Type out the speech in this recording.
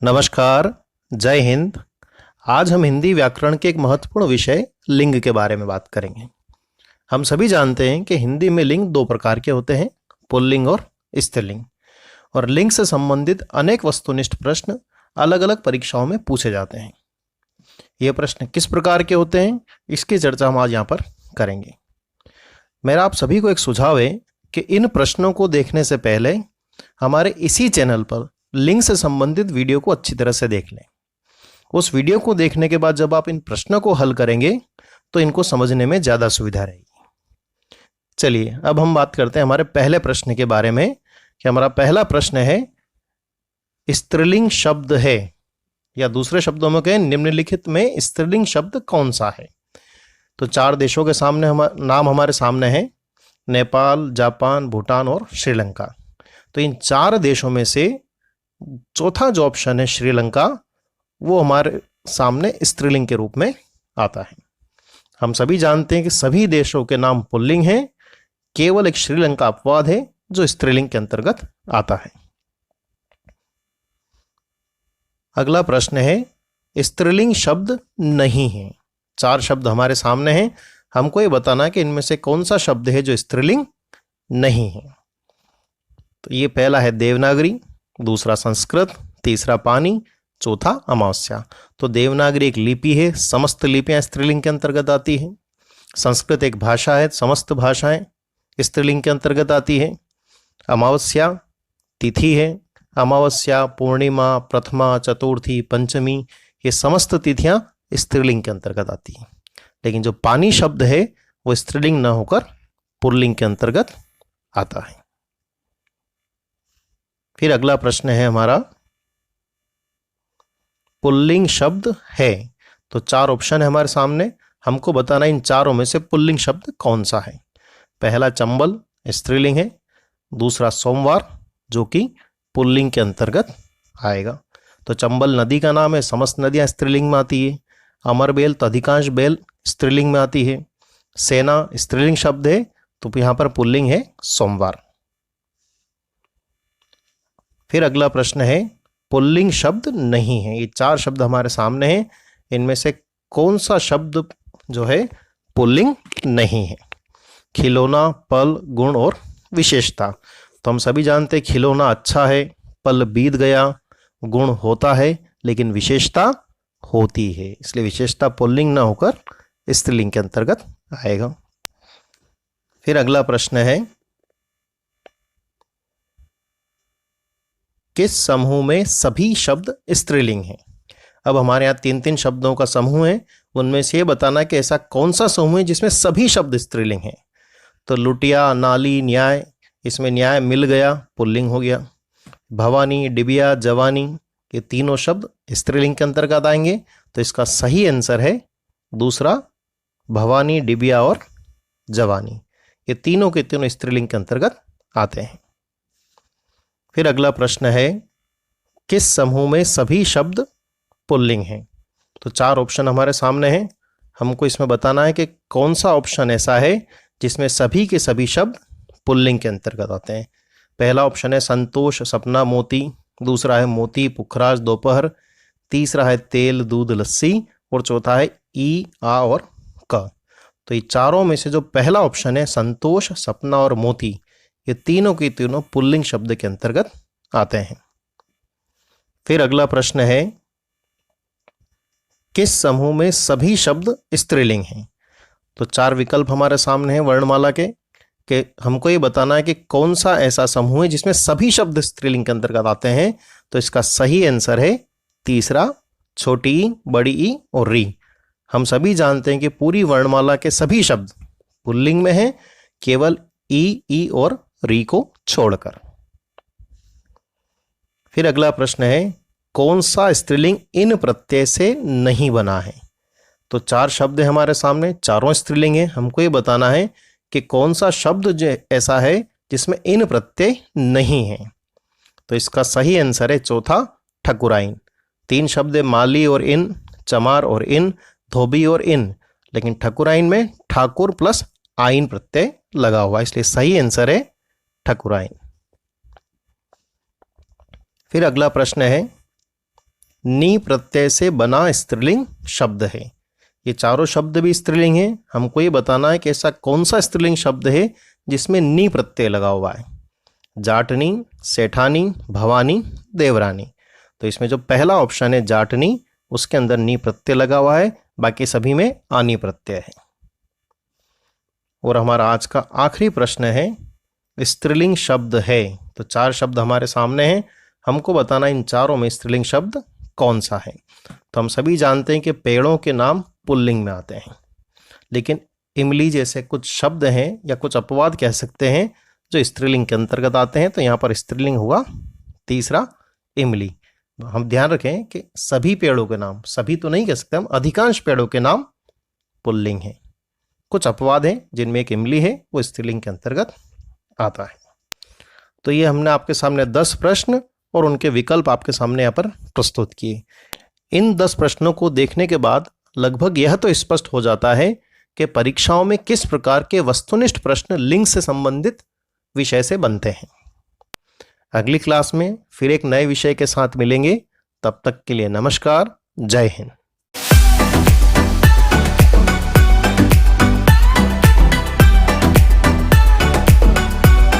नमस्कार, जय हिंद। आज हम हिंदी व्याकरण के एक महत्वपूर्ण विषय लिंग के बारे में बात करेंगे। हम सभी जानते हैं कि हिंदी में लिंग दो प्रकार के होते हैं, पुल्लिंग और स्त्रीलिंग। और लिंग से संबंधित अनेक वस्तुनिष्ठ प्रश्न अलग अलग परीक्षाओं में पूछे जाते हैं। ये प्रश्न किस प्रकार के होते हैं, इसकी चर्चा हम आज यहाँ पर करेंगे। मेरा आप सभी को एक सुझाव है कि इन प्रश्नों को देखने से पहले हमारे इसी चैनल पर लिंग से संबंधित वीडियो को अच्छी तरह से देख लें। उस वीडियो को देखने के बाद जब आप इन प्रश्नों को हल करेंगे तो इनको समझने में ज़्यादा सुविधा रहेगी। चलिए अब हम बात करते हैं हमारे पहले प्रश्न के बारे में कि हमारा पहला प्रश्न है, स्त्रीलिंग शब्द है, या दूसरे शब्दों में कहें निम्नलिखित में स्त्रीलिंग शब्द कौन सा है। तो चार देशों के सामने नाम हमारे सामने हैं, नेपाल, जापान, भूटान और श्रीलंका। तो इन चार देशों में से चौथा जो ऑप्शन है श्रीलंका, वो हमारे सामने स्त्रीलिंग के रूप में आता है। हम सभी जानते हैं कि सभी देशों के नाम पुल्लिंग हैं, केवल एक श्रीलंका अपवाद है जो स्त्रीलिंग के अंतर्गत आता है। अगला प्रश्न है, स्त्रीलिंग शब्द नहीं है। चार शब्द हमारे सामने हैं, हमको ये बताना कि इनमें से कौन सा शब्द है जो स्त्रीलिंग नहीं है। तो ये पहला है देवनागरी, दूसरा संस्कृत, तीसरा पानी, चौथा अमावस्या। तो देवनागरी एक लिपि है, समस्त लिपियां स्त्रीलिंग के अंतर्गत आती हैं। संस्कृत एक भाषा है, समस्त भाषाएं स्त्रीलिंग के अंतर्गत आती है। अमावस्या तिथि है, अमावस्या, पूर्णिमा, प्रथमा, चतुर्थी, पंचमी, ये समस्त तिथियां स्त्रीलिंग के अंतर्गत आती हैं। लेकिन जो पानी शब्द है वो स्त्रीलिंग न होकर पुल्लिंग के अंतर्गत आता है। फिर अगला प्रश्न है हमारा, पुल्लिंग शब्द है। तो चार ऑप्शन है हमारे सामने, हमको बताना इन चारों में से पुल्लिंग शब्द कौन सा है। पहला चंबल स्त्रीलिंग है, दूसरा सोमवार जो कि पुल्लिंग के अंतर्गत आएगा। तो चंबल नदी का नाम है, समस्त नदियां स्त्रीलिंग में आती है। अमरबेल तो अधिकांश बेल स्त्रीलिंग में आती है। सेना स्त्रीलिंग शब्द है, तो यहाँ पर पुल्लिंग है सोमवार। फिर अगला प्रश्न है, पुल्लिंग शब्द नहीं है। ये चार शब्द हमारे सामने हैं, इनमें से कौन सा शब्द जो है पुल्लिंग नहीं है। खिलौना, पल, गुण और विशेषता। तो हम सभी जानते हैं खिलौना अच्छा है, पल बीत गया, गुण होता है लेकिन विशेषता होती है, इसलिए विशेषता पुल्लिंग ना होकर स्त्रीलिंग के अंतर्गत आएगा। फिर अगला प्रश्न है, किस समूह में सभी शब्द स्त्रीलिंग हैं। अब हमारे यहाँ तीन तीन शब्दों का समूह है, उनमें से ये बताना कि ऐसा कौन सा समूह है जिसमें सभी शब्द स्त्रीलिंग हैं। तो लुटिया, नाली, न्याय, इसमें न्याय मिल गया, पुल्लिंग हो गया। भवानी, डिबिया, जवानी, ये तीनों शब्द स्त्रीलिंग के अंतर्गत आएंगे। तो इसका सही आंसर है दूसरा, भवानी, डिबिया और जवानी, ये तीनों के तीनों स्त्रीलिंग के अंतर्गत आते हैं। फिर अगला प्रश्न है, किस समूह में सभी शब्द पुल्लिंग हैं। तो चार ऑप्शन हमारे सामने हैं, हमको इसमें बताना है कि कौन सा ऑप्शन ऐसा है जिसमें सभी के सभी शब्द पुल्लिंग के अंतर्गत आते हैं। पहला ऑप्शन है संतोष, सपना, मोती, दूसरा है मोती, पुखराज, दोपहर, तीसरा है तेल, दूध, लस्सी, और चौथा है ई, आ और क। तो ये चारों में से जो पहला ऑप्शन है संतोष, सपना और मोती, ये तीनों के तीनों पुल्लिंग शब्द के अंतर्गत आते हैं। फिर अगला प्रश्न है, किस समूह में सभी शब्द स्त्रीलिंग हैं। तो चार विकल्प हमारे सामने हैं वर्णमाला के, कि हमको ये बताना है कि कौन सा ऐसा समूह है जिसमें सभी शब्द स्त्रीलिंग के अंतर्गत आते हैं। तो इसका सही आंसर है तीसरा, छोटी ई, बड़ी ई और री। हम सभी जानते हैं कि पूरी वर्णमाला के सभी शब्द पुल्लिंग में हैं, केवल ई और री को छोड़कर। फिर अगला प्रश्न है, कौन सा स्त्रीलिंग इन प्रत्यय से नहीं बना है। तो चार शब्द है हमारे सामने, चारों स्त्रीलिंग है, हमको ये बताना है कि कौन सा शब्द जो ऐसा है जिसमें इन प्रत्यय नहीं है। तो इसका सही आंसर है चौथा, ठकुराइन। तीन शब्द है, माली और इन, चमार और इन, धोबी और इन, लेकिन ठकुराइन में ठाकुर प्लस आइन प्रत्यय लगा हुआ, इसलिए सही आंसर है ठकुराइन। फिर अगला प्रश्न है, नी प्रत्यय से बना स्त्रीलिंग शब्द है। ये चारों शब्द भी स्त्रीलिंग हैं। हमको ये बताना है कि ऐसा कौन सा स्त्रीलिंग शब्द है जिसमें नी प्रत्यय लगा हुआ है। जाटनी, सेठानी, भवानी, देवरानी। तो इसमें जो पहला ऑप्शन है जाटनी, उसके अंदर नी प्रत्यय लगा हुआ है, बाकी सभी में आनी प्रत्यय है। और हमारा आज का आखिरी प्रश्न है, स्त्रीलिंग शब्द है। तो चार शब्द हमारे सामने हैं, हमको बताना इन चारों में स्त्रीलिंग शब्द कौन सा है। तो हम सभी जानते हैं कि पेड़ों के नाम पुल्लिंग में आते हैं, लेकिन इमली जैसे कुछ शब्द हैं या कुछ अपवाद कह सकते हैं जो स्त्रीलिंग के अंतर्गत आते हैं। तो यहाँ पर स्त्रीलिंग हुआ तीसरा, इमली। हम ध्यान रखें कि सभी पेड़ों के नाम, सभी तो नहीं कह सकते हम, अधिकांश पेड़ों के नाम पुल्लिंग हैं। कुछ अपवाद हैं जिनमें एक इमली है, वो स्त्रीलिंग के अंतर्गत आता है। तो ये हमने आपके सामने 10 प्रश्न और उनके विकल्प आपके सामने यहाँ पर प्रस्तुत किए। इन 10 प्रश्नों को देखने के बाद लगभग यह तो स्पष्ट हो जाता है कि परीक्षाओं में किस प्रकार के वस्तुनिष्ठ प्रश्न लिंग से संबंधित विषय से बनते हैं। अगली क्लास में फिर एक नए विषय के साथ मिलेंगे। तब तक के लिए नमस्कार, जय हिंद।